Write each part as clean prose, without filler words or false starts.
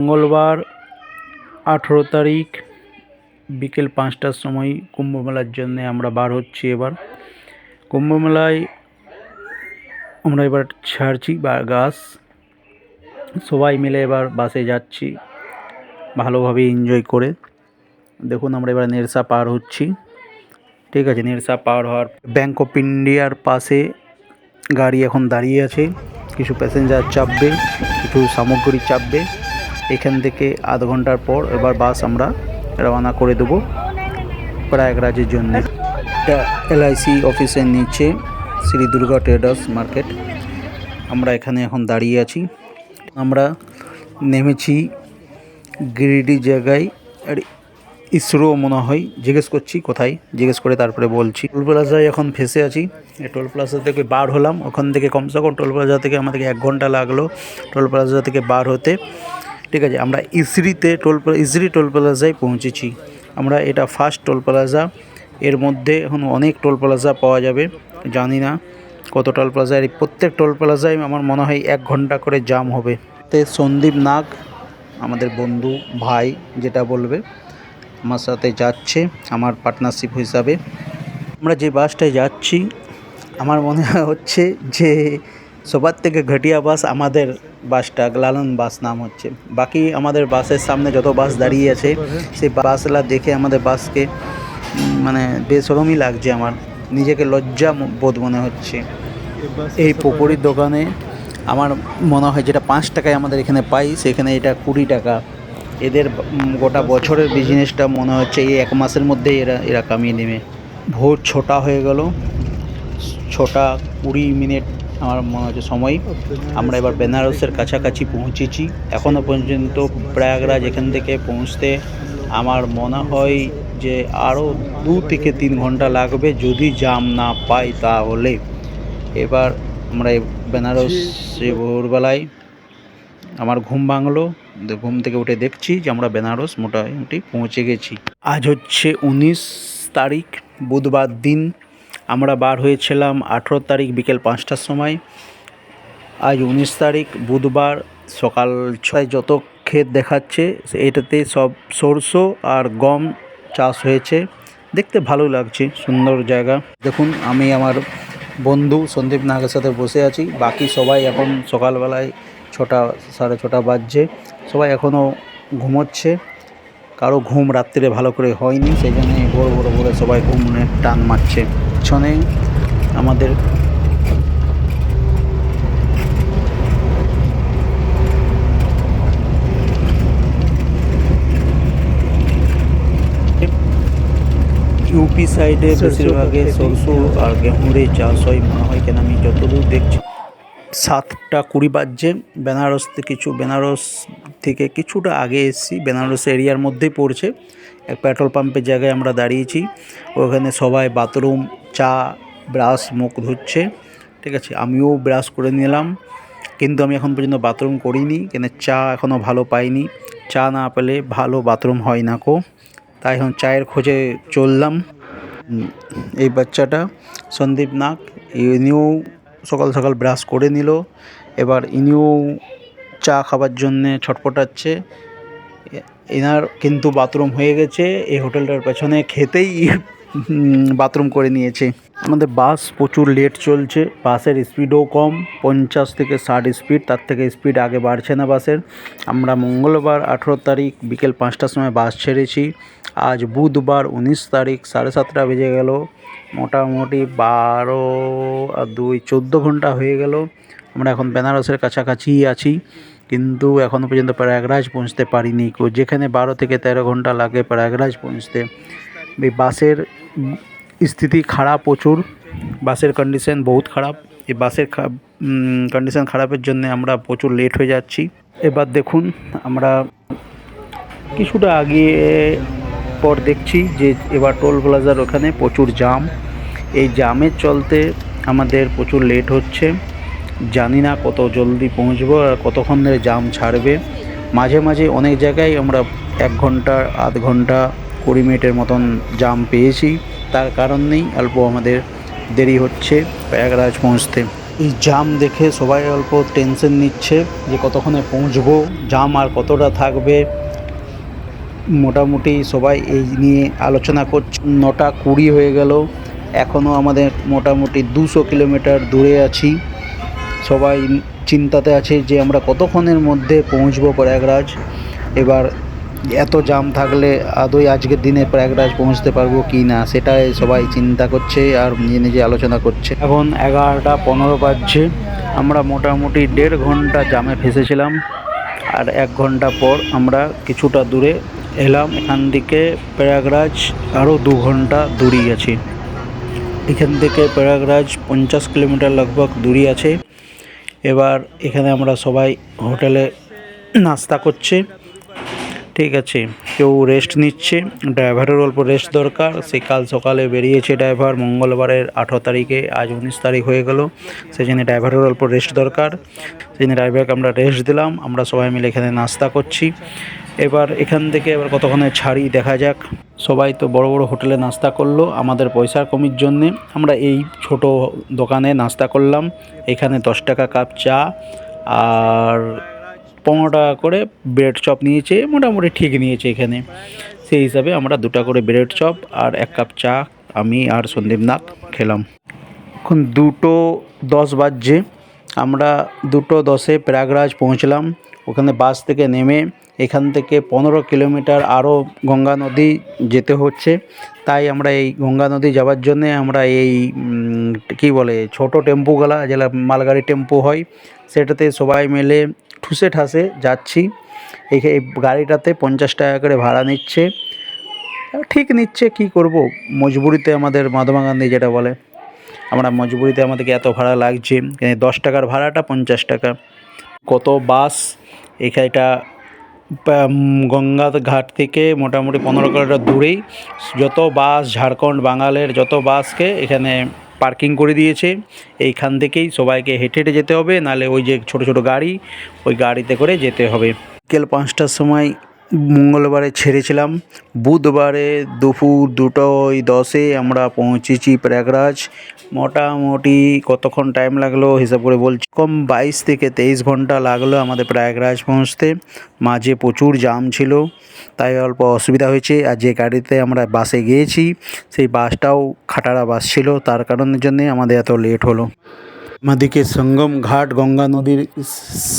মঙ্গলবার 18 তারিখ বিকেল 5টার সময় কুম্ভমেলার জন্য আমরা বার হচ্ছি। এবার কুম্ভমেলায় আমরা এবার ছাড়ছি গাছ, সবাই মিলে এবার বাসে যাচ্ছি ভালোভাবে এনজয় করে। দেখুন আমরা এবার নেরসা পার হচ্ছি, ঠিক আছে। নেরসা পার হওয়ার ব্যাঙ্ক অফ ইন্ডিয়ার পাশে গাড়ি এখন দাঁড়িয়ে আছে, কিছু প্যাসেঞ্জার চাপবে, কিছু সামগ্রী চাপবে। এখান থেকে আধ ঘন্টার পর এবার বাস আমরা রওনা করে দেবো প্রয়াগরাজের জন্য। এটা LIC অফিসের নিচে শ্রী দুর্গা ট্রেডার্স মার্কেট, আমরা এখানে এখন দাঁড়িয়ে আছি। আমরা নেমেছি গিরিডি জায়গায়, আর ইসরো মনে হয়, জিজ্ঞেস করছি কোথায়, জিজ্ঞেস করে তারপরে বলছি। টোল প্লাজায় এখন ফেসে আছি। টোল প্লাজা থেকে বার হলাম, ওখান থেকে কমসে কম টোল প্লাজা থেকে আমাদেরকে 1 ঘন্টা লাগলো টোল প্লাজা থেকে বার হতে, ঠিক আছে। আমরা ইসরি টোল প্লাজায় পৌঁছেছি। আমরা এটা ফার্স্ট টোল প্লাজা, এর মধ্যে এখন অনেক টোল প্লাজা পাওয়া যাবে, জানি না কত টোল প্লাজা। এই প্রত্যেক টোল প্লাজায় আমার মনে হয় 1 ঘন্টা করে জাম হবে। সন্দীপ নাগ আমাদের বন্ধু ভাই যেটা বলবে আমার সাথে যাচ্ছে, আমার পার্টনারশিপ হিসাবে। আমরা যে বাসটায় যাচ্ছি আমার মনে হচ্ছে যে সবার থেকে ঘটিয়া বাস আমাদের বাসটা, লালন বাস নাম হচ্ছে। বাকি আমাদের বাসের সামনে যত বাস দাঁড়িয়ে আছে সেই বাসগুলা দেখে আমাদের বাসকে মানে বেশরমই লাগছে, আমার নিজেকে লজ্জা বোধ মনে হচ্ছে। এই পকোড়ির দোকানে আমার মনে হয় যেটা 5 টাকায় আমাদের এখানে পাই, সেখানে এটা 20 টাকা। এদের গোটা বছরের বিজনেসটা মনে হচ্ছে এই 1 মাসের মধ্যেই এরা কামিয়ে নেবে। ভোর 6টা হয়ে গেল, 6টা 20 মিনিট আমার মনে হচ্ছে সময়। আমরা এবার বেনারসের কাছাকাছি পৌঁছেছি। এখনও পর্যন্ত প্রয়াগরাজ এখান থেকে পৌঁছতে আমার মনে হয় যে আরও 2 থেকে 3 ঘন্টা লাগবে যদি জাম না পাই তাহলে। এবার আমরা বেনারসে ভোরবেলায় আমার ঘুম ভাঙলো, ঘুম থেকে উঠে দেখছি যে আমরা বেনারস মোটামুটি পৌঁছে গেছি। আজ হচ্ছে 19 তারিখ বুধবার দিন। আমরা বার হয়েছিলাম 18 তারিখ বিকেল 5টার সময়। আজ 19 তারিখ বুধবার সকাল 6টায়। যত ক্ষেত দেখাচ্ছে এটাতে সব সরষে আর গম চাষ হয়েছে, দেখতে ভালো লাগছে, সুন্দর জায়গা। দেখুন আমি আমার বন্ধু সন্দীপ নাগের সাথে বসে আছি, বাকি সবাই এখন সকালবেলায় 6টা 6:30 বাজছে, সবাই এখনও ঘুমোচ্ছে। কারো ঘুম রাত্রে ভালো করে হয়নি, সেই জন্য ভোরে সবাই ঘুমে টান মারছে। পিছনে আমাদের ইউপি সাইডে বেশিরভাগে সরষে আর গেহুঁড়ে চাষ হয় মনে হয়, কেন আমি যতদূর দেখছি। 7টা 20 বাজছে। বেনারস থেকে কিছুটা আগে এসেছি, বেনারস এরিয়ার মধ্যেই পড়ছে। এক পেট্রোল পাম্পের জায়গায় আমরা দাঁড়িয়েছি, ওখানে সবাই বাথরুম, চা, ব্রাশ, মুখ ধুচ্ছে, ঠিক আছে। আমিও ব্রাশ করে নিলাম, কিন্তু আমি এখন পর্যন্ত বাথরুম করিনি, কেন চা এখনও ভালো পাইনি। চা না পেলে ভালো বাথরুম হয় না কো, তাই এখন চায়ের খোঁজে চললাম। এই বাচ্চাটা সন্দীপ নাগ, ইনিও সকাল সকাল ব্রাশ করে নিল, এবার ইনিও চা খাবার জন্যে ছটপটাচ্ছে। এনার কিন্তু বাথরুম হয়ে গেছে, এই হোটেলটার পেছনে খেতেই বাথরুম করে নিয়েছে। আমাদের বাস প্রচুর লেট চলছে, বাসের স্পিডও কম, 50 থেকে 60 স্পিড, তার থেকে স্পিড আগে বাড়ছে না বাসের। আমরা মঙ্গলবার 18 তারিখ বিকেল 5টার সময় বাস ছেড়েছি। আজ বুধবার 19 তারিখ 7:30 বেজে গেল, মোটামুটি 12 আর 2 14 ঘন্টা হয়ে গেল। আমরা এখন বেনারসের কাছাকাছি আছি, কিন্তু এখনও পর্যন্ত প্রয়াগরাজ পৌঁছতে পারিনি। যেখানে 12 থেকে 13 ঘন্টা লাগে প্রয়াগরাজ পৌঁছতে। এই বাসের স্থিতি খারাপ প্রচুর, বাসের কন্ডিশন বহুত খারাপ। এই বাসের কন্ডিশন খারাপের জন্য আমরা প্রচুর লেট হয়ে যাচ্ছি। এবার দেখুন আমরা কিছুটা আগে পর দেখছি যে এবার টোল প্লাজার ওখানে প্রচুর জাম। এই জামের চলতে আমাদের প্রচুর লেট হচ্ছে, জানি না কত জলদি পৌঁছবো আর কতক্ষণ ধরে জাম ছাড়বে। মাঝে মাঝে অনেক জায়গায় আমরা 1 ঘন্টা, আধ ঘন্টা, 20 মিনিটের মতন জাম পেয়েছি, তার কারণ নেই অল্প আমাদের দেরি হচ্ছে প্রয়াগরাজ পৌঁছতে। এই জাম দেখে সবাই অল্প টেনশন নিচ্ছে যে কতক্ষণে পৌঁছবো, জাম আর কতটা থাকবে। মোটামুটি সবাই এই নিয়ে আলোচনা করছে। 9:20 হয়ে গেল, এখনও আমাদের মোটামুটি 200 কিলোমিটার দূরে আছি। সবাই চিন্তাতে আছে যে আমরা কতক্ষণের মধ্যে পৌঁছবো প্রয়াগরাজ। এবার এত জাম থাকলে আদৌ আজকের দিনে প্রয়াগরাজ পৌঁছতে পারবো কি না, সেটাই সবাই চিন্তা করছে আর নিজে নিজে আলোচনা করছে। এখন 11:15 বাজছে। আমরা মোটামুটি 1.5 ঘন্টা জামে ফেসেছিলাম, আর 1 ঘন্টা পর আমরা কিছুটা দূরে এলাম। এখান থেকে প্রয়াগরাজ আরও 2 ঘন্টা দূরেই আছে। এখান থেকে প্রয়াগরাজ 50 কিলোমিটার লগভগ দূরে আছে। এবার এখানে আমরা সবাই হোটেলে নাস্তা করছে, ঠিক আছে। কেউ রেস্ট নিচ্ছে, ড্রাইভারের অল্প রেস্ট দরকার। সেই কাল সকালে বেরিয়েছে ড্রাইভার, মঙ্গলবারের 18 তারিখে, আজ 19 তারিখ হয়ে গেল। সেই জন্য ড্রাইভারের অল্প রেস্ট দরকার, সেই জন্য ড্রাইভারকে আমরা রেস্ট দিলাম। আমরা সবাই মিলে এখানে নাস্তা করছি। এবার এখান থেকে এবার কতক্ষণে ছাড়ি দেখা যাক। সবাই তো বড় বড় হোটেলে নাস্তা করলো, আমাদের পয়সার কমির জন্যে আমরা এই ছোট দোকানে নাস্তা করলাম। এখানে 10 টাকা কাপ চা আর 15 টাকা করে ব্রেড চপ নিয়েছে, মোটামুটি ঠিক নিয়েছে এখানে। সেই হিসাবে আমরা 2টা করে ব্রেড চপ আর 1 কাপ চা আমি আর সন্দীপ নাথ খেলাম। এখন 2:10 বাজছে। আমরা 2:10-এ প্রয়াগরাজ পৌঁছলাম। ওখানে বাস থেকে নেমে এখান থেকে 15 কিলোমিটার আরও গঙ্গা নদী যেতে হচ্ছে। তাই আমরা এই গঙ্গা নদী যাওয়ার জন্যে আমরা এই কী বলে ছোটো টেম্পুগুলা, যেটা মালগাড়ি টেম্পু হয়, সেটাতে সবাই মিলে ঠুসে ঠাসে যাচ্ছি। এই গাড়িটাতে 50 টাকা করে ভাড়া নিচ্ছে, ঠিক নিচ্ছে, কি করব, মজবুরিতে আমাদের মহাত্মা গান্ধী যেটা বলে, আমরা মজবুরিতে আমাদেরকে এত ভাড়া লাগছে। 10 টাকার ভাড়াটা 50 টাকা। কত বাস এটা গঙ্গা ঘাট থেকে মোটামুটি 15 কিলোমিটার দূরেই যত বাস, ঝাড়খণ্ড বাঙালের যত বাসকে এখানে পার্কিং করে দিয়েছে। এইখান থেকেই সবাইকে হেঁটে হেঁটে যেতে হবে, নাহলে ওই যে ছোট ছোট গাড়ি, ওই গাড়িতে করে যেতে হবে। বিকেল 5টার সময় মঙ্গলবারে ছেড়েছিলাম, বুধবারে দুপুর 2:10-এ আমরা পৌঁছেছি প্রয়াগরাজ। মোটামুটি কতক্ষণ টাইম লাগলো হিসাব করে বলছি, কম 22 থেকে 23 ঘন্টা লাগলো আমাদের প্রয়াগরাজ পৌঁছতে। মাঝে প্রচুর জাম ছিল, তাই অল্প অসুবিধা হয়েছে। আর যে গাড়িতে আমরা বাসে গিয়েছি সেই বাসটাও খাটারা বাস ছিল, তার কারণের জন্যে আমাদের এত লেট হলো। আমাদেরকে সঙ্গম ঘাট গঙ্গা নদীর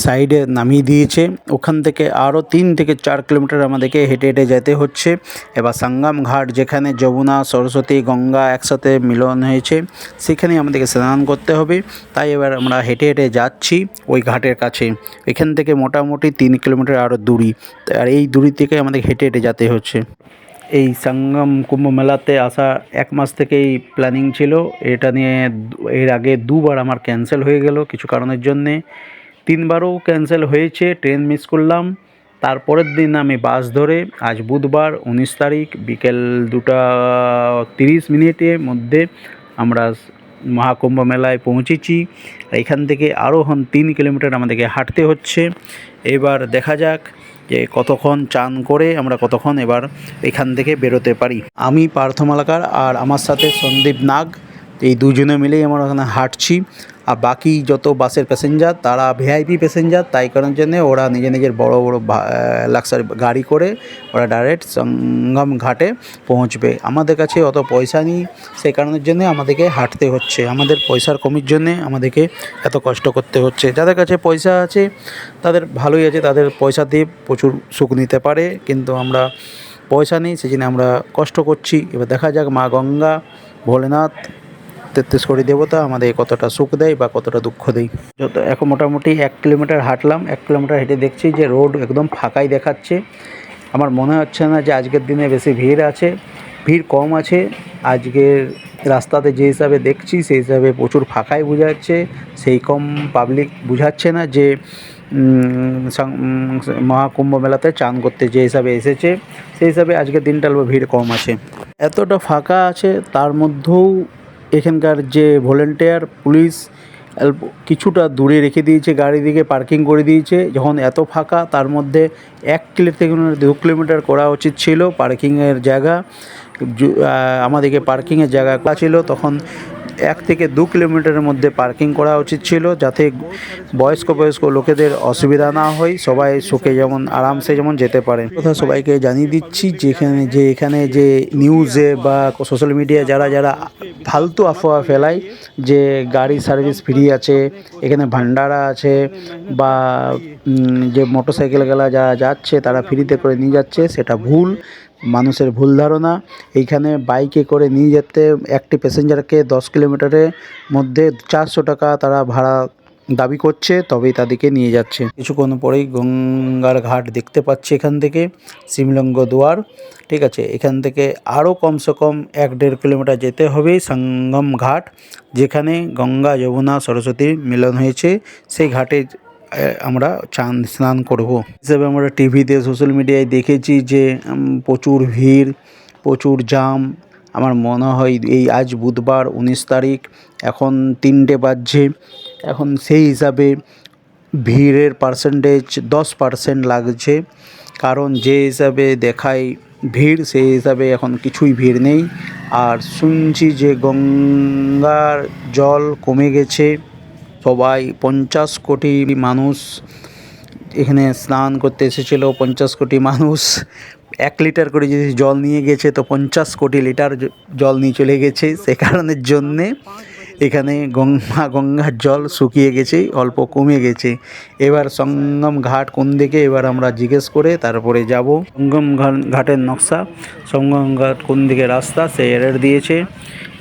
সাইডে নামিয়ে দিয়েছে। ওখান থেকে আরও 3 থেকে 4 কিলোমিটার আমাদেরকে হেঁটে হেঁটে যেতে হচ্ছে। এবার সঙ্গম ঘাট, যেখানে যমুনা, সরস্বতী, গঙ্গা একসাথে মিলন হয়েছে, সেখানেই আমাদেরকে স্নান করতে হবে। তাই এবার আমরা হেঁটে হেঁটে যাচ্ছি ওই ঘাটের কাছে। এখান থেকে মোটামুটি 3 কিলোমিটার আরও দূরি, আর এই দূরি থেকে আমাদের হেঁটে হেঁটে যেতে হচ্ছে। এই সঙ্গম কুম্ভ মেলাতে আসা 1 মাস থেকেই প্ল্যানিং ছিল। এটা নিয়ে এর আগে 2বার আমার ক্যান্সেল হয়ে গেল কিছু কারণের জন্যে। 3বারও ক্যান্সেল হয়েছে, ট্রেন মিস করলাম। তারপরের দিন আমি বাস ধরে, আজ বুধবার 19 তারিখ বিকেল 2:30 মধ্যে আমরা মহাকুম্ভ মেলায় পৌঁছেছি। এখান থেকে আরও 3 কিলোমিটার আমাদেরকে হাঁটতে হচ্ছে। এবার দেখা যাক যে কতক্ষণ চান করে আমরা কতক্ষণ এবার এখান থেকে বেরোতে পারি। আমি পার্থ মালাকার আর আমার সাথে সন্দীপ নাগ, এই দুজনে মিলেই আমরা ওখানে হাঁটছি। আর বাকি যত বাসের প্যাসেঞ্জার তারা ভিআইপি প্যাসেঞ্জার, তাই কারণের জন্যে ওরা নিজের বড় বড় লাক্সারি গাড়ি করে ওরা ডাইরেক্ট সঙ্গম ঘাটে পৌঁছবে। আমাদের কাছে অত পয়সা নেই, সেই কারণের জন্যে আমাদেরকে হাঁটতে হচ্ছে। আমাদের পয়সার কমির জন্যে আমাদেরকে এত কষ্ট করতে হচ্ছে। যাদের কাছে পয়সা আছে তাদের ভালোই আছে, তাদের পয়সা দিয়ে প্রচুর সুখ নিতে পারে, কিন্তু আমরা পয়সা নেই, সেই জন্য আমরা কষ্ট করছি। এবার দেখা যাক মা গঙ্গা, ভোলেনাথ, 33 কোটি দেবতা আমাদের কতটা সুখ দেয় বা কতটা দুঃখ দেয়। এখন মোটামুটি 1 কিলোমিটার হাঁটলাম। 1 কিলোমিটার হেঁটে দেখছি যে রোড একদম ফাঁকাই দেখাচ্ছে। আমার মনে হচ্ছে না যে আজকের দিনে বেশি ভিড় আছে, ভিড় কম আছে। আজকের রাস্তাতে যে হিসাবে দেখছি সেই হিসাবে প্রচুর ফাঁকাই বোঝাচ্ছে, সেই কম পাবলিক বোঝাচ্ছে না যে মহাকুম্ভ মেলাতে চান করতে যে হিসাবে এসেছে, সেই হিসাবে আজকের দিনটা ভিড় কম আছে। এতটা ফাঁকা আছে, তার মধ্যেও এখানকার যে ভলেন্টিয়ার পুলিশ কিছুটা দূরে রেখে দিয়েছে, গাড়ি দিকে পার্কিং করে দিয়েছে। যখন এত ফাঁকা, তার মধ্যে 1 কিলোমিটার থেকে 2 কিলোমিটার করা উচিত ছিল পার্কিংয়ের জায়গা। আমাদেরকে পার্কিংয়ের জায়গা ছিল, তখন 1 থেকে 2 কিলোমিটারের মধ্যে পার্কিং করা উচিত ছিল, যাতে বয়স্ক লোকেদের অসুবিধা না হয়, সবাই সুখে যেমন আরামসে যেমন যেতে পারে। কথা সবাইকে জানিয়ে দিচ্ছি এখানে যে নিউজে বা সোশ্যাল মিডিয়ায় যারা যারা ফালতু আফওয়া ফেলায় যে গাড়ি সার্ভিস ফ্রি আছে, এখানে ভান্ডারা আছে, বা যে মোটরসাইকেলগুলা যারা যাচ্ছে তারা ফ্রিতে করে নিয়ে যাচ্ছে, সেটা ভুল, মানুষের ভুল ধারণা। এইখানে বাইকে করে নিয়ে যেতে একটি প্যাসেঞ্জারকে 10 কিলোমিটারের মধ্যে 400 টাকা তারা ভাড়া দাবি করছে, তবেই তাদেরকে নিয়ে যাচ্ছে। কিছুক্ষণ পরেই গঙ্গার ঘাট দেখতে পাচ্ছি এখান থেকে, শিবলিঙ্গ দুয়ার। ঠিক আছে, এখান থেকে আরও কমসে কম 1-1.5 কিলোমিটার যেতে হবে সঙ্গম ঘাট, যেখানে গঙ্গা যমুনা সরস্বতীর মিলন হয়েছে। সেই ঘাটে আমরা স্নান করব। হিসেবে আমরা টিভিতে সোশ্যাল মিডিয়ায় দেখেছি যে প্রচুর ভিড়, প্রচুর জাম। আমার মনে হয় এই আজ বুধবার 19 তারিখ, এখন 3টে বাজছে, এখন সেই হিসাবে ভিড়ের পার্সেন্টেজ 10% লাগছে, কারণ যে হিসাবে দেখায় ভিড় সেই হিসাবে এখন কিছুই ভিড় নেই। আর শুনছি যে গঙ্গার জল কমে গেছে, সবাই 50 কোটি মানুষ এখানে স্নান করতে এসেছিলো। 50 কোটি মানুষ 1 লিটার করে যদি জল নিয়ে গেছে, তো 50 কোটি লিটার জল নিয়ে চলে গেছে। সে কারণের জন্যে এখানে গঙ্গার জল শুকিয়ে গেছে, অল্প কমে গেছে। এবার সঙ্গম ঘাট কোন দিকে, এবার আমরা জিজ্ঞেস করে তারপরে যাব। সঙ্গম ঘাটের নকশা, সঙ্গম ঘাট কোন দিকে রাস্তা সে এরর দিয়েছে।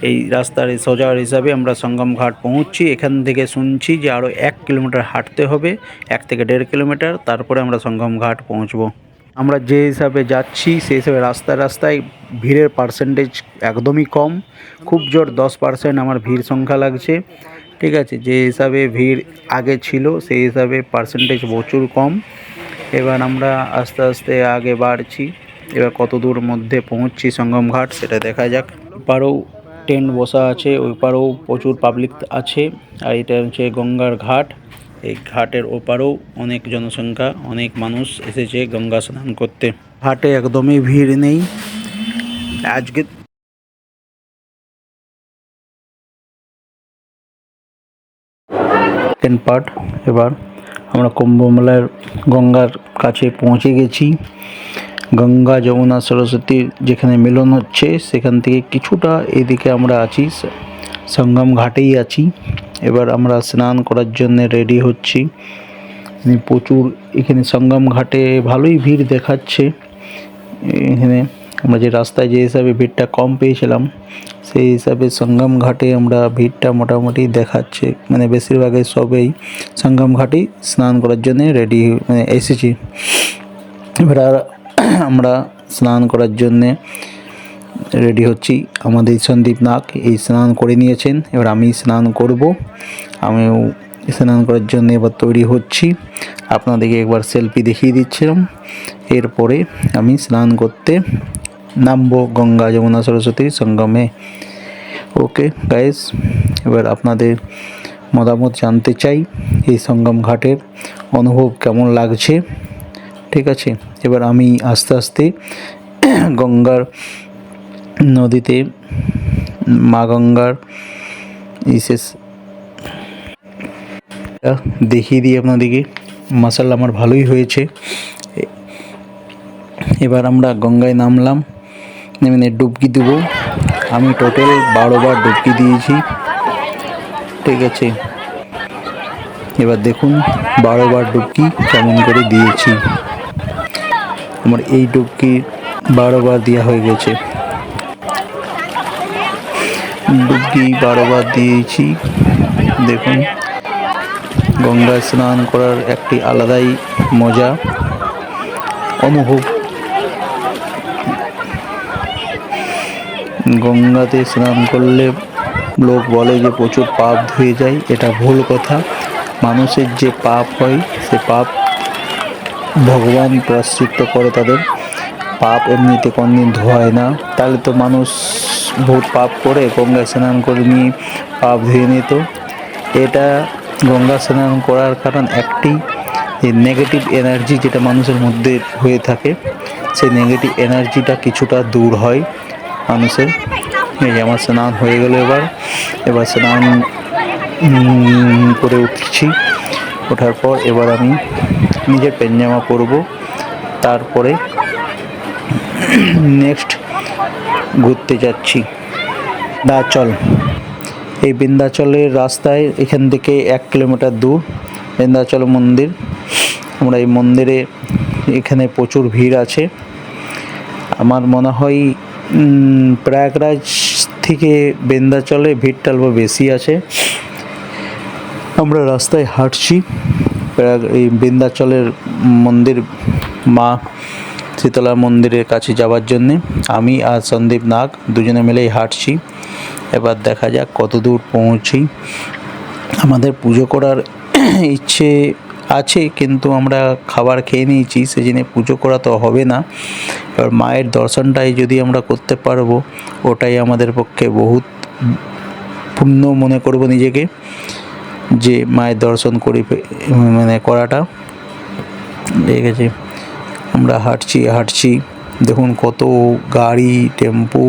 এই রাস্তার সোজা হিসাবে আমরা সঙ্গম ঘাট পৌঁছছি। এখান থেকে শুনছি যে আরও 1 কিলোমিটার হাঁটতে হবে, 1 থেকে 1.5 কিলোমিটার, তারপরে আমরা সঙ্গম ঘাট পৌঁছবো। আমরা যে হিসাবে যাচ্ছি সেই হিসাবে রাস্তায় ভিড়ের পার্সেন্টেজ একদমই কম, খুব জোর 10% আমার ভিড় সংখ্যা লাগছে। ঠিক আছে, যে হিসাবে ভিড় আগে ছিল সেই হিসাবে পার্সেন্টেজ প্রচুর কম। এবার আমরা আস্তে আস্তে আগে বাড়ছি, এবার কত দূর মধ্যে পৌঁছছি সঙ্গম ঘাট সেটা দেখা যাক। পারেও টেন্ট বসা আছে, ওই পারেও প্রচুর পাবলিক আছে, আর এটা হচ্ছে গঙ্গার ঘাট। এই ঘাটের ওপারেও অনেক জনসংখ্যা, অনেক মানুষ এসেছে গঙ্গা স্নান করতে। ঘাটে একদমই ভিড় নেই আজকে। সেকেন্ড পার্ট, এবার আমরা কুম্ভমেলার গঙ্গার কাছে পৌঁছে গেছি। গঙ্গা যমুনা সরস্বতীর যেখানে মিলন হচ্ছে সেখান থেকে কিছুটা এদিকে আমরা আছি, সঙ্গম ঘাটেই আছি। এবার আমরা স্নান করার জন্য রেডি হচ্ছি। প্রচুর এখানে সঙ্গম ঘাটে ভালোই ভিড় দেখাচ্ছে। এখানে আমরা যে রাস্তায় যে হিসাবে ভিড়টা কম পেয়েছিলাম সেই হিসাবে সঙ্গম ঘাটে আমরা ভিড়টা মোটামুটি দেখাচ্ছে, মানে বেশিরভাগই সবেই সঙ্গম ঘাটেই স্নান করার জন্য রেডি এসেছি। এবার আমরা স্নান করার জন্যে রেডি হচ্ছি। আমাদের সন্দীপ নাগ এই স্নান করে নিয়েছেন, এবার আমি স্নান করব। আমিও স্নান করার জন্য এবার তৈরি হচ্ছি, আপনাদেরকে একবার সেলফি দেখিয়ে দিচ্ছিলাম। এরপরে আমি স্নান করতে নামবো গঙ্গা যমুনা সরস্বতীর সঙ্গমে। ওকে গাইস, এবার আপনাদের মতামত জানতে চাই এই সঙ্গম ঘাটের অনুভব কেমন লাগছে। ঠিক আছে, এবার আমি আস্তে আস্তে গঙ্গার নদীতে মা গঙ্গার বিশেষ দেখিয়ে দিই আপনাদেরকে। মাশাআল্লাহ আমার ভালোই হয়েছে। এবার আমরা গঙ্গায় নামলাম, নেমে ডুবকি দেবো। আমি টোটাল 12 বার ডুবকি দিয়েছি। ঠিক আছে, এবার দেখুন 12 বার ডুবকি কেমন করে দিয়েছি। আমার এই ডুবকি 12 বার দেওয়া হয়ে গেছে। ডুবকি 12 বার দিয়েছি। দেখুন গঙ্গায় স্নান করার একটি আলাদাই মজা অনুভব। গঙ্গাতে স্নান করলে লোক বলে যে প্রচুর পাপ ধুয়ে যায়, এটা ভুল কথা। মানুষের যে পাপ হয় সে পাপ ভগবান প্রায়শ্চিত্ত করে, তাদের পাপ এমনিতে কোনদিন ধোয়ায় না। তাহলে তো মানুষ বহুত পাপ করে গঙ্গায় স্নান করে নিয়ে পাপ ধুয়ে নিত। এটা গঙ্গা স্নান করার কারণ একটি, এই নেগেটিভ এনার্জি যেটা মানুষের মধ্যে হয়ে থাকে সেই নেগেটিভ এনার্জিটা কিছুটা দূর হয় মানুষের। এই যে আমার স্নান হয়ে গেল। এবার স্নান করে উঠছি। ওঠার পর এবার আমি নিজের পেনজামা পরবো, তারপরে নেক্সট ঘুরতে যাচ্ছি বিন্ধ্যাচল। এই বিন্ধ্যাচলের রাস্তায় এখান থেকে 1 কিলোমিটার দূর বিন্ধ্যাচল মন্দির। আমরা এই মন্দিরে এখানে প্রচুর ভিড় আছে। আমার মনে হয় প্রয়াগরাজ থেকে বিন্ধ্যাচলে ভিড়টা অল্প বেশি আছে। আমরা রাস্তায় হাঁটছি এই বিন্ধ্যাচলের মন্দির, মা শীতলা মন্দিরের কাছে যাওয়ার জন্যে। আমি আর সন্দীপ নাগ দুজনে মিলেই হাঁটছি। এবার দেখা যাক কত দূর পৌঁছি। আমাদের পুজো করার ইচ্ছে আছে, কিন্তু আমরা খাবার খেয়ে নিয়েছি, সেজন্য পুজো করা তো হবে না। এবার মায়ের দর্শনটাই যদি আমরা করতে পারবো, ওটাই আমাদের পক্ষে বহুত পুণ্য মনে করব নিজেকে, যে মায়ের দর্শন করাটা। ঠিক আছে, আমরা হাঁটছি। দেখুন কত গাড়ি, টেম্পু।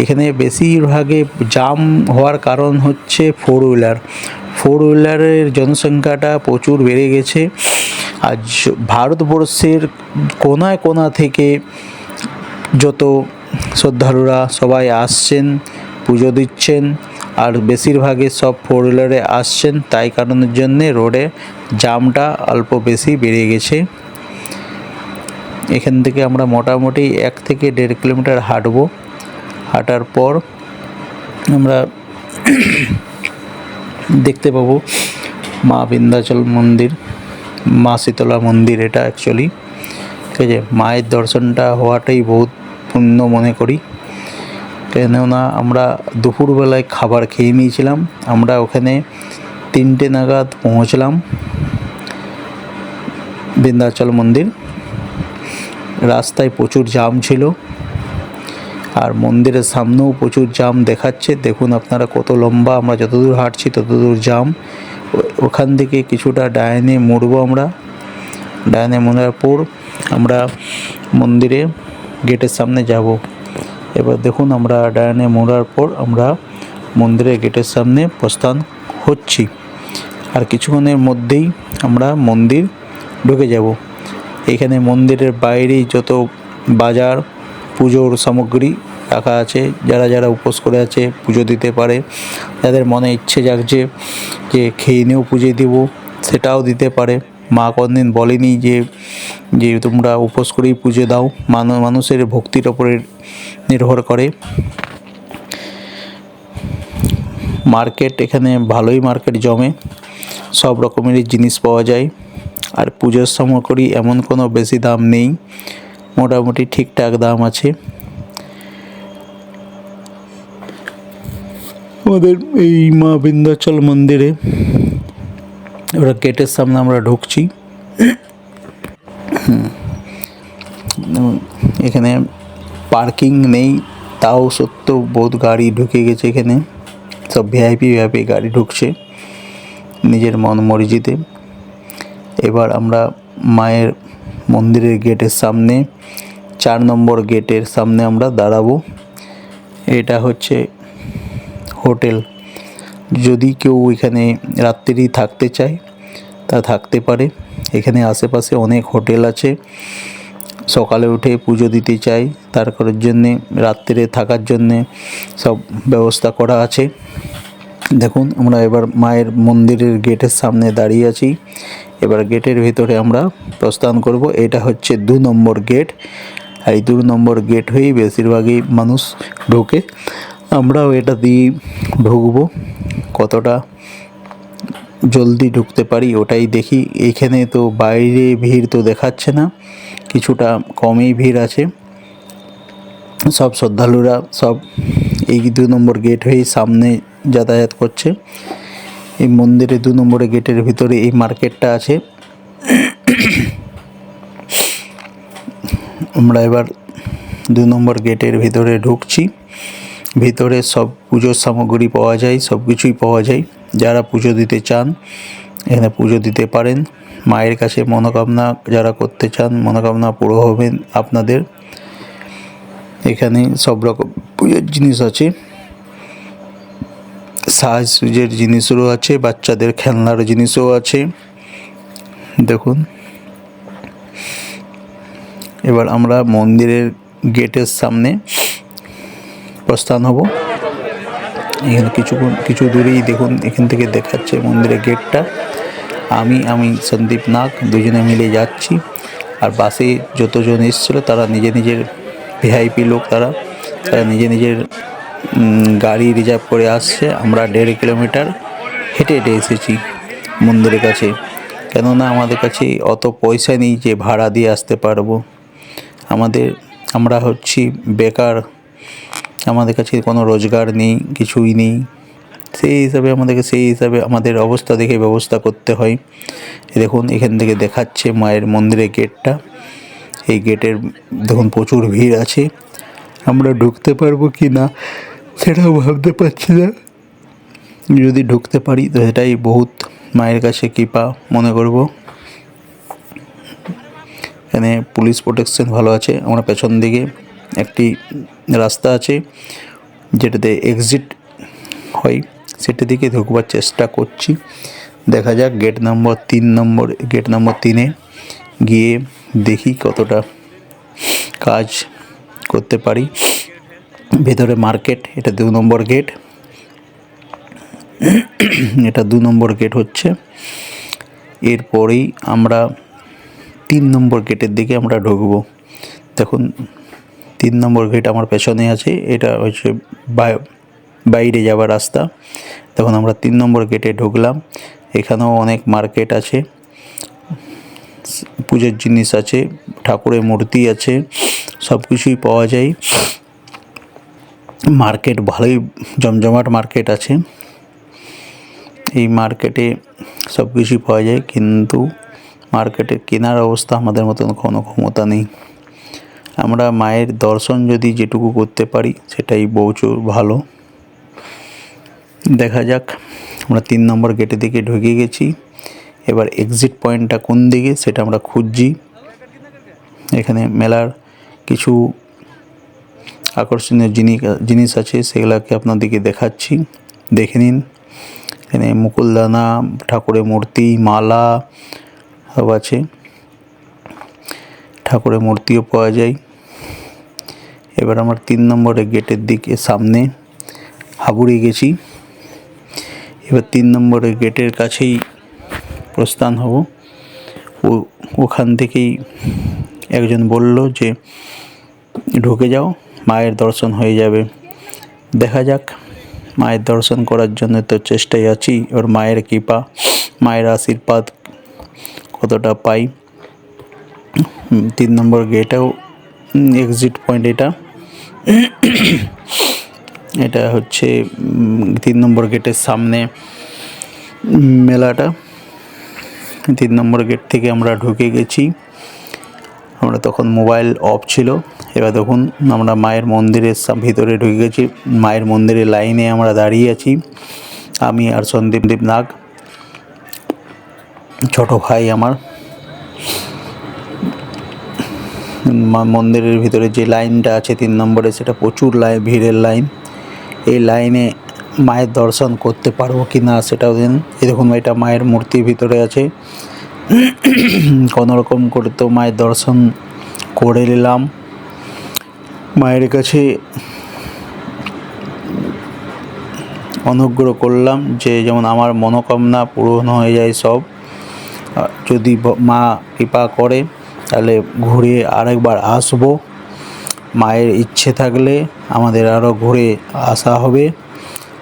এখানে বেশিরভাগে জাম হওয়ার কারণ হচ্ছে 4 হুইলারের জনসংখ্যাটা প্রচুর বেড়ে গেছে। আজ ভারতবর্ষের কোনা থেকে যত শ্রদ্ধালুরা সবাই আসছেন, পুজো দিচ্ছেন, আর বেশিরভাগে সব 4 হুইলারে আসছেন। তাই কারণের জন্যে রোডে জামটা অল্প বেশি বেড়ে গেছে। এখান থেকে আমরা মোটামুটি 1 থেকে 1.5 কিলোমিটার হাঁটবো। হাঁটার পর আমরা দেখতে পাবো মা বিন্ধ্যাচল মন্দির, মা শীতলা মন্দির। এটা অ্যাকচুয়ালি ঠিক আছে, মায়ের দর্শনটা হওয়াটাই বহুত পুণ্য মনে করি। কেননা আমরা দুপুরবেলায় খাবার খেয়ে নিয়েছিলাম। আমরা ওখানে 3টে নাগাদ পৌঁছলাম বিন্ধ্যাচল মন্দির। রাস্তায় প্রচুর জাম ছিল, আর মন্দিরের সামনেও প্রচুর জাম দেখাচ্ছে। দেখুন আপনারা কত লম্বা, আমরা যতদূর হাঁটছি ততদূর জাম। ওখান থেকে কিছুটা ডাইনে মুড়বো আমরা। ডাইনে মোড়ার পর আমরা মন্দিরে গেটের সামনে যাব। এবার দেখুন আমরা ডাইনে মোড়ার পর আমরা মন্দিরের গেটের সামনে প্রস্থান হচ্ছি। আর কিছুক্ষণের মধ্যেই আমরা মন্দির ঢুকে যাব। এখানে মন্দিরের বাইরেই যত বাজার, পুজোর সামগ্রী রাখা আছে। যারা উপোস করে আছে পুজো দিতে পারে। যাদের মনে ইচ্ছে জাগছে যে খেয়ে নিয়েও পুজো দেব, সেটাও দিতে পারে। মা কোনদিন বলেনি যে তোমরা উপোস করেই পুজো দাও। মানুষের ভক্তির ওপরে নির্ভর করে। মার্কেট এখানে ভালোই মার্কেট জমে, সব রকমেরই জিনিস পাওয়া যায়। আর পুজোর সামগ্রী এমন কোনো বেশি দাম নেই, মোটামুটি ঠিকঠাক দাম আছে। আমাদের এই মা বিন্ধ্যাচল মন্দিরে ওরা গেটের সামনে আমরা ঢুকছি। এখানে পার্কিং নেই, তাও সত্ত্বেও বহুত গাড়ি ঢুকে গেছে এখানে। সব ভিআইপি গাড়ি ঢুকছে নিজের মন মর্জিতে। এবার আমরা মায়ের মন্দিরের গেটের সামনে 4 নম্বর গেটের সামনে আমরা দাঁড়াবো। এটা হচ্ছে হোটেল। যদি কেউ এখানে রাত্রি থাকতে চায় তা থাকতে পারে। এখানে আশেপাশে অনেক হোটেল আছে। সকালে উঠে পুজো দিতে চাই, তারপরের জন্যে রাত্রে থাকার জন্যে সব ব্যবস্থা করা আছে। দেখুন আমরা এবার মায়ের মন্দিরের গেটের সামনে দাঁড়িয়ে আছি। এবার গেটের ভিতরে আমরা প্রস্থান করব। এটা হচ্ছে 2 নম্বর গেট। আর এই 2 নম্বর গেট হয়েই বেশিরভাগই মানুষ ঢোকে। আমরাও এটা দিয়ে ঢুকবো। কতটা জলদি ঢুকতে পারি ওটাই দেখি। এখানে তো বাইরে ভিড় তো দেখাচ্ছে না, কিছুটা কমই ভিড় আছে। সব শ্রদ্ধালুরা সব এই 2 নম্বর গেট হয়েই সামনে যাতায়াত করছে। এই মন্দিরে 2 নম্বরের গেটের ভিতরে এই মার্কেটটা আছে। আমরা এবার 2 নম্বর গেটের ভিতরে ঢুকছি। ভিতরে সব পুজোর সামগ্রী পাওয়া যায়, সব কিছুই পাওয়া যায়। যারা পুজো দিতে চান এখানে পুজো দিতে পারেন। মায়ের কাছে মনোকামনা যারা করতে চান, মনোকামনা পুরো হবেন আপনাদের। এখানে সব রকম পুজোর জিনিস আছে। সাজসুজের জিনিসও আছে, বাচ্চাদের খেলনার জিনিসও আছে। দেখুন, এবার আমরা মন্দিরের গেটের সামনে প্রস্থান হব। এখানে কিছু দূরেই দেখুন, এখান থেকে দেখাচ্ছে মন্দিরের গেটটা। আমি সন্দীপ নাগ দুজনে মিলে যাচ্ছি, আর বাসে যতজন এসেছিলো তারা নিজের ভিআইপি লোক, তারা নিজের গাড়ি রিজার্ভ করে আসছে। আমরা 1.5 কিলোমিটার হেঁটে এসেছি মন্দিরের কাছে, কেননা আমাদের কাছে অত পয়সা নেই যে ভাড়া দিয়ে আসতে পারবো। আমরা হচ্ছি বেকার, আমাদের কাছে কোনো রোজগার নেই, কিছুই নেই। সেই হিসাবে আমাদের অবস্থা দেখে ব্যবস্থা করতে হয়। দেখুন, এখান থেকে দেখাচ্ছে মায়ের মন্দিরের গেটটা। এই গেটের দেখুন প্রচুর ভিড় আছে। আমরা ঢুকতে পারবো কি না সেটাও ভাবতে পারছি না। যদি ঢুকতে পারি তো এটাই বহুত মায়ের কাছে কৃপা মনে করব। এখানে পুলিশ প্রোটেকশন ভালো আছে। আমরা পেছন দিকে একটি রাস্তা আছে যেটাতে এক্সিট হয়, সেটা দিকে ঢুকবার চেষ্টা করছি। দেখা যাক গেট নম্বর 3-এ গিয়ে দেখি কতটা কাজ করতে পারি। ভেতরে মার্কেট, এটা 2 নম্বর গেট। এটা 2 নম্বর গেট হচ্ছে। এরপরেই আমরা 3 নম্বর গেটের দিকে আমরা ঢুকবো। দেখুন, 3 নম্বর গেট আমার পেছনে আছে। এটা হচ্ছে বাইরে যাওয়ার রাস্তা। তখন আমরা 3 নম্বর গেটে ঢুকলাম। এখানেও অনেক মার্কেট আছে, পুজোর জিনিস আছে, ঠাকুরের মূর্তি আছে, সব কিছুই পাওয়া যায়। মার্কেট ভালোই জমজমাট মার্কেট আছে। এই মার্কেটে সব কিছুই পাওয়া যায়, কিন্তু মার্কেটে কেনার অবস্থা আমাদের মতন কোনো ক্ষমতা নেই। আমরা মায়ের দর্শন যদি যেটুকু করতে পারি সেটাই প্রচুর ভালো। দেখা যাক, আমরা 3 নম্বর গেটের দিকে ঢুকে গেছি। এবার এক্সিট পয়েন্টটা কোন দিকে সেটা আমরা খুঁজছি। এখানে মেলার কিছু আকর্ষণীয় জিনিস আছে, সেগুলোকে আপনাদেরকে দেখাচ্ছি, দেখে নিন। এখানে মুকুলদানা, ঠাকুরের মূর্তি, মালা সব আছে। ঠাকুরের মূর্তিও পাওয়া যায়। এবার আমরা 3 নম্বরের গেটের দিকে সামনে হাবুড়ে গেছি। এবার 3 নম্বরের গেটের কাছেই প্রস্থান হব। ওখান থেকেই একজন বলল যে ঢুকে যাও, মায়ের দর্শন হয়ে যাবে। দেখা যাক, মায়ের দর্শন করার জন্য তো চেষ্টায় আছি। ওর মায়ের কৃপা, মায়ের আশীর্বাদ কতটা পাই। 3 নম্বর গেটেও এক্সিট পয়েন্ট এটা হচ্ছে 3 নম্বর গেটের সামনে মেলাটা। 3 নম্বর গেট থেকে আমরা ঢুকে গেছি। আমরা তখন মোবাইল অফ ছিল। এবার দেখুন, আমরা মায়ের মন্দিরের ভিতরে ঢুকে গেছি। মায়ের মন্দিরের লাইনে আমরা দাঁড়িয়ে আছি, আমি আর সন্দীপ নাগ, ছোট ভাই আমার। মন্দিরের ভিতরে যে লাইনটা আছে 3 নম্বরে, সেটা প্রচুর ভিড়ের লাইন। এই লাইনে মায়ের দর্শন করতে পারবো কি না সেটাও দিন। এই দেখুন, এটা মায়ের মূর্তির ভিতরে আছে। কোনোরকম করে তো মায়ের দর্শন করে নিলাম। মায়ের কাছে অনুগ্রহ করলাম যে যেমন আমার মনোকামনা পূরণ হয়ে যায় সব। যদি মা কৃপা করে তাহলে ঘুরে আরেকবার আসবো। মায়ের ইচ্ছে থাকলে আমাদের আরও ঘুরে আসা হবে,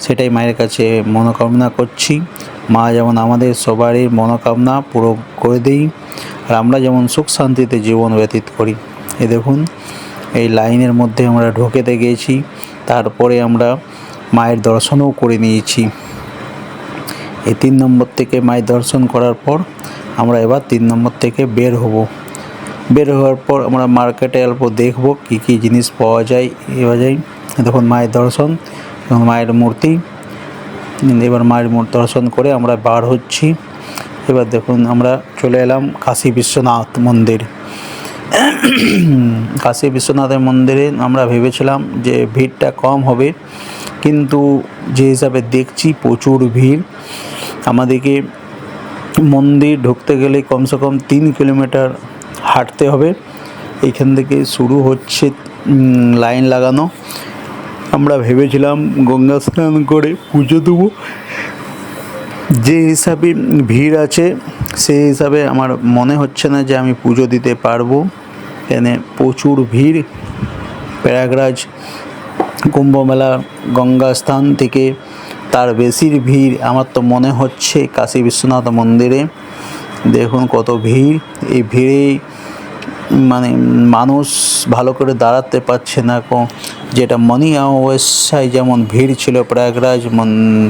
সেটাই মায়ের কাছে মনোকামনা করছি। মা যেমন আমাদের সবারই মনোকামনা পুরো করে দেই, আর আমরা যেমন সুখ শান্তিতে জীবন ব্যতীত করি। এই দেখুন, এই লাইনের মধ্যে আমরা ঢুকেতে গেছি। তারপরে আমরা মায়ের দর্শনও করে নিয়েছি। এই 3 নম্বর থেকে মায়ের দর্শন করার পর আমরা এবার 3 নম্বর থেকে বের হব। বের হওয়ার পর আমরা মার্কেটে অল্প দেখব কী কী জিনিস পাওয়া যায়। দেখুন মায়ের দর্শন এবং মায়ের মূর্তি। এবার মায়ের দর্শন করে আমরা বার হচ্ছি। এবার দেখুন, আমরা চলে এলাম কাশী বিশ্বনাথ মন্দির। কাশী বিশ্বনাথের মন্দিরে আমরা ভেবেছিলাম যে ভিড়টা কম হবে, কিন্তু যে হিসাবে দেখছি প্রচুর ভিড়। আমাদেরকে মন্দির ঢুকতে গেলে কমসে কম 3 কিলোমিটার হাঁটতে হবে। এইখান থেকে শুরু হচ্ছে লাইন লাগানো। আমরা ভেবেছিলাম গঙ্গা স্নান করে পুজো দেবো। যে হিসাবে ভিড় আছে সেই হিসাবে আমার মনে হচ্ছে না যে আমি পুজো দিতে পারবো। এখানে প্রচুর ভিড়। প্রয়াগরাজ কুম্ভমেলা গঙ্গা স্থান থেকে তার বেশির ভিড় আমার তো মনে হচ্ছে কাশী বিশ্বনাথ মন্দিরে। দেখুন কত ভিড়। এই ভিড়ে মানে মানুষ ভালো করে দাঁড়াতে পারছে না। যেটা মনি অমাবস্যায় যেমন ভিড় ছিল প্রয়াগরাজ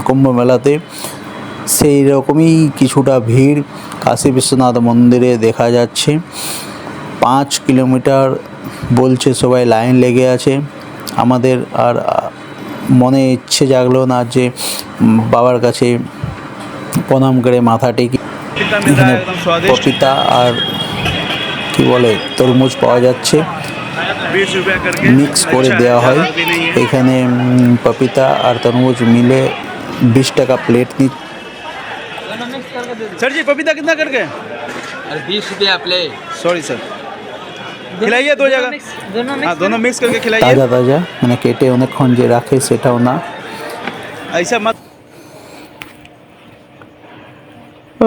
কুম্ভ মেলাতে, সেই রকমই কিছুটা ভিড় কাশী বিশ্বনাথ মন্দিরে দেখা যাচ্ছে। 5 কিলোমিটার বলছে সবাই লাইন লেগে আছে। আমাদের আর মনে ইচ্ছে জাগলো না যে বাবার কাছে প্রণাম করে মাথা টেকি। এখানে পপিতা আর কি বলে তরমুজ পাওয়া যাচ্ছে, মিক্স করে দেওয়া হয়। এখানে পপিতা আর তরমুজ মিলে 20 টাকা প্লেট নিচ্ছে। सर जी पपीता कितना करके? अरे 20 रुपया प्लेट। सॉरी सर, खिलाइए 2 जगह। हाँ दोनों मिक्स करके खिलाइए। ताज़ा ताज़ा मैंने केटे অনেকক্ষণ যে রাখে সেটাও না। ऐसा मत।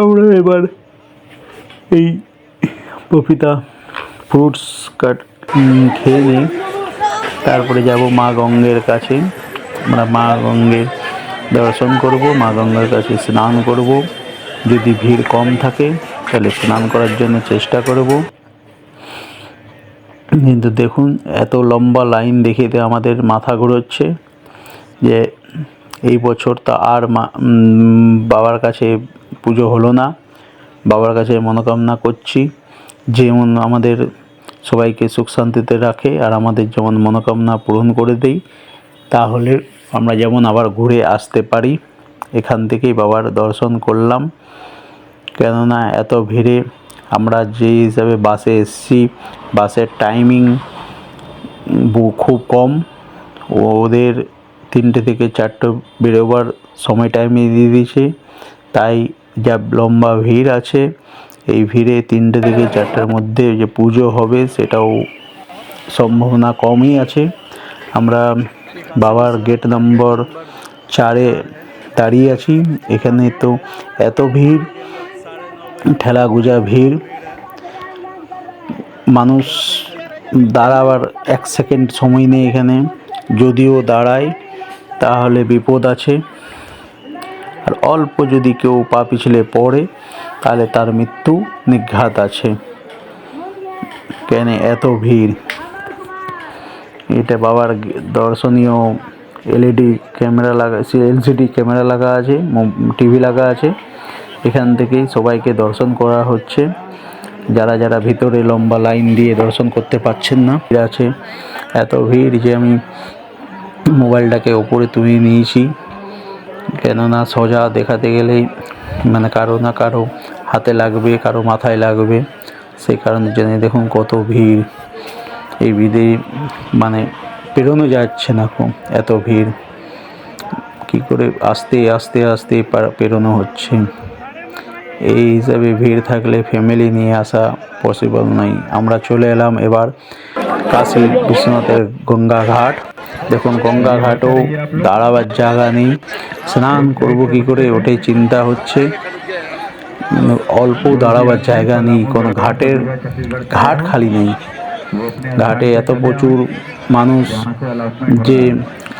আমরা এবার এই পপিতা ফ্রুটস খেয়ে নিই, তারপরে যাব মা গঙ্গের কাছে। আমরা মা গঙ্গের দর্শন করব, মা গঙ্গার কাছে স্নান করব। যদি ভিড় কম থাকে তাহলে স্নান করার জন্য চেষ্টা করব। কিন্তু দেখুন এত লম্বা লাইন দেখে আমাদের মাথা ঘুরোচ্ছে যে এই বছর তো আর বাবার কাছে পুজো হলো না। বাবার কাছে মনোকামনা করছি যেমন আমাদের সবাইকে সুখ শান্তিতে রাখে আর আমাদের যেমন মনোকামনা পূরণ করে দেই, তাহলে আমরা যেমন আবার ঘুরে আসতে পারি। এখান থেকেই বাবার দর্শন করলাম। কেননা এত ভিড়ে আমরা যে হিসাবে বাসে এসেছি, বাসের টাইমিং খুব কম। ওদের 3টে থেকে 4টে বেরোবার সময় টাইমে দিয়ে দিয়েছে। তাই যা লম্বা ভিড় আছে, এই ভিড়ে 3টে থেকে 4টার মধ্যে যে পুজো হবে সেটাও সম্ভাবনা কমই আছে। আমরা বাবার গেট নম্বর 4-এ দাঁড়িয়ে আছি। এখানে তো এত ভিড়, ঠেলা গুজা ভিড়, মানুষ দাঁড়াবার 1 সেকেন্ড সময় নেই এখানে। যদিও দাঁড়ায় তাহলে বিপদ আছে, আর অল্প যদি কেউ পা পিছলে পড়ে তাহলে তার মৃত্যু নিঘাত আছে। কেন এত ভিড়? এটা বাবার দর্শনীয় এলইডি ক্যামেরা লাগা, এলসিডি ক্যামেরা লাগা আছে, টিভি লাগা আছে। এখান থেকেই সবাইকে দর্শন করা হচ্ছে। যারা যারা ভিতরে লম্বা লাইন দিয়ে দর্শন করতে পারছেন না আছে। এত ভিড় যে আমি মোবাইলটাকে ওপরে তুলে নিয়েছি, কেননা সোজা দেখাতে গেলেই মানে কারো না কারো হাতে লাগবে, কারো মাথায় লাগবে। সেই কারণের জন্য দেখুন কত ভিড়। এই ভিড়ে মানে পেরোনো যাচ্ছে না, এত ভিড়। কী করে আস্তে আস্তে আস্তে পেরোনো হচ্ছে। এই হিসাবে ভিড় থাকলে ফ্যামিলি নিয়ে আসা পসিবল নয়। আমরা চলে এলাম এবার কাশী বিশ্বনাথের গঙ্গা ঘাট। দেখুন গঙ্গা ঘাটও দাঁড়াবার জায়গা নেই, স্নান করব কী করে ওটাই চিন্তা হচ্ছে। অল্প দাঁড়াবার জায়গা নেই, কোনো ঘাট খালি নেই। ঘাটে এত প্রচুর মানুষ যে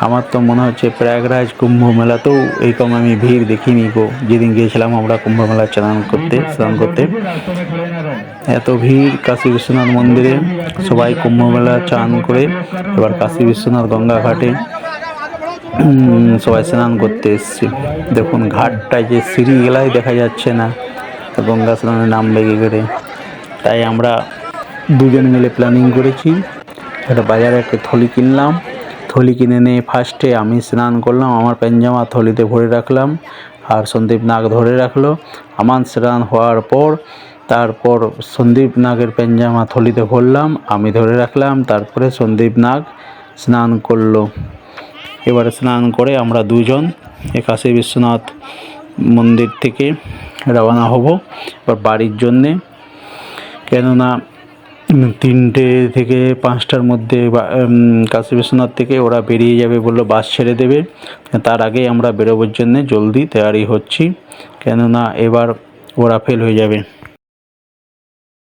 আমার তো মনে হচ্ছে প্রয়াগরাজ কুম্ভ মেলাতেও এইরকম আমি ভিড় দেখিনি গো। যেদিন গিয়েছিলাম আমরা কুম্ভ মেলা স্নান করতে এত ভিড় কাশী বিশ্বনাথ মন্দিরে। সবাই কুম্ভ মেলা স্নান করে এবার কাশী বিশ্বনাথ গঙ্গা ঘাটে সবাই স্নান করতে এসছে। দেখুন ঘাটটায় যে সিঁড়িগুলাই দেখা যাচ্ছে না, গঙ্গা স্নানে নামবে কী করে। তাই আমরা দুজন মিলে প্ল্যানিং করেছি, একটা বাজারে একটা থলি কিনলাম। থলি কিনে নিয়ে ফার্স্টে আমি স্নান করলাম, আমার পায়জামা থলিতে ভরে রাখলাম, আর সন্দীপ নাগ ধরে রাখলো। আমার স্নান হওয়ার পর তারপর সন্দীপ নাগের পায়জামা থলিতে ভরলাম, আমি ধরে রাখলাম, তারপরে সন্দীপ নাগ স্নান করলো। এবারে স্নান করে আমরা দুজন এই কাশী বিশ্বনাথ মন্দির থেকে রওনা হব এবার বাড়ির জন্যে। কেননা 3টে থেকে 5টার মধ্যে কাশী বিশ্বনাথ থেকে ওরা বেরিয়ে যাবে বললো, বাস ছেড়ে দেবে। তার আগেই আমরা বেরোবার জন্যে জলদি তৈয়ারি হচ্ছি, কেননা এবার ওরা ফেল হয়ে যাবে।